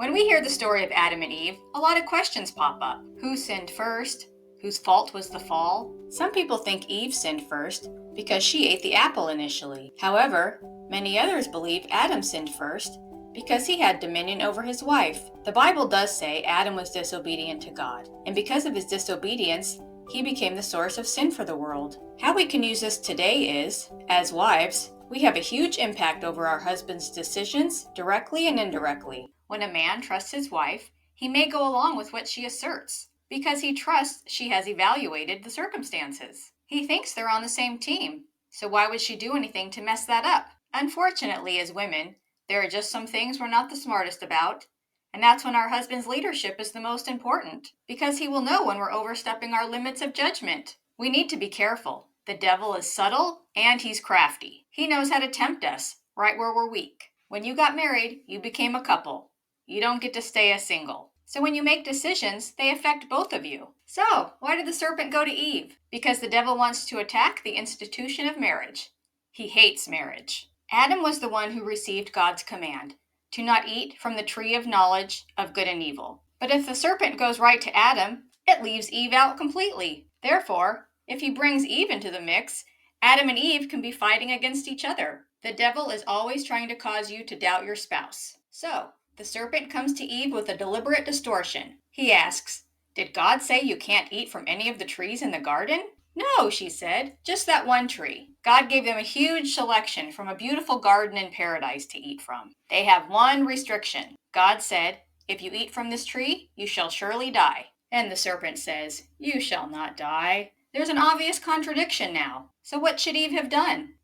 When we hear the story of Adam and Eve, a lot of questions pop up. Who sinned first? Whose fault was the fall? Some people think Eve sinned first because she ate the apple initially. However, many others believe Adam sinned first because he had dominion over his wife. The Bible does say Adam was disobedient to God, and because of his disobedience, he became the source of sin for the world. How we can use this today is, as wives, we have a huge impact over our husband's decisions, directly and indirectly. When a man trusts his wife, he may go along with what she asserts, because he trusts she has evaluated the circumstances. He thinks they're on the same team, so why would she do anything to mess that up? Unfortunately, as women, there are just some things we're not the smartest about, and that's when our husband's leadership is the most important, because he will know when we're overstepping our limits of judgment. We need to be careful. The devil is subtle and he's crafty. He knows how to tempt us right where we're weak. When you got married, you became a couple. You don't get to stay as single. So when you make decisions, they affect both of you. So, why did the serpent go to Eve? Because the devil wants to attack the institution of marriage. He hates marriage. Adam was the one who received God's command to not eat from the tree of knowledge of good and evil. But if the serpent goes right to Adam, it leaves Eve out completely. Therefore, if he brings Eve into the mix, Adam and Eve can be fighting against each other. The devil is always trying to cause you to doubt your spouse. So, the serpent comes to Eve with a deliberate distortion. He asks, "Did God say you can't eat from any of the trees in the garden?" "No," she said, "just that one tree." God gave them a huge selection from a beautiful garden in paradise to eat from. They have one restriction. God said, "If you eat from this tree, you shall surely die." And the serpent says, "You shall not die." There's an obvious contradiction now. So what should Eve have done?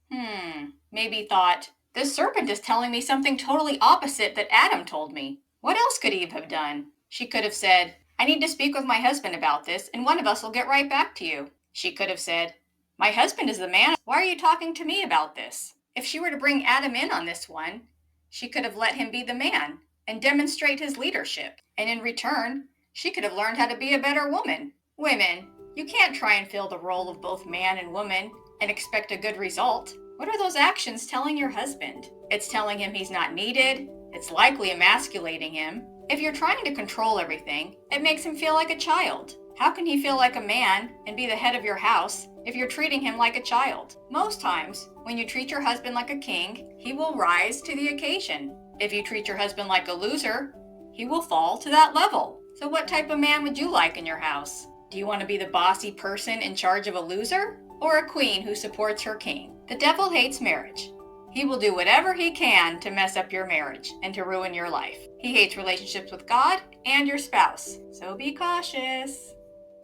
Maybe thought, this serpent is telling me something totally opposite that Adam told me. What else could Eve have done? She could have said, "I need to speak with my husband about this, and one of us will get right back to you." She could have said, "My husband is the man. Why are you talking to me about this?" If she were to bring Adam in on this one, she could have let him be the man and demonstrate his leadership. And in return, she could have learned how to be a better woman. Women, you can't try and fill the role of both man and woman and expect a good result. What are those actions telling your husband? It's telling him he's not needed. It's likely emasculating him. If you're trying to control everything, it makes him feel like a child. How can he feel like a man and be the head of your house if you're treating him like a child? Most times, when you treat your husband like a king, he will rise to the occasion. If you treat your husband like a loser, he will fall to that level. So what type of man would you like in your house? Do you want to be the bossy person in charge of a loser? Or a queen who supports her king? The devil hates marriage. He will do whatever he can to mess up your marriage and to ruin your life. He hates relationships with God and your spouse. So be cautious.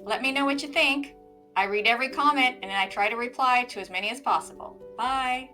Let me know what you think. I read every comment and I try to reply to as many as possible. Bye.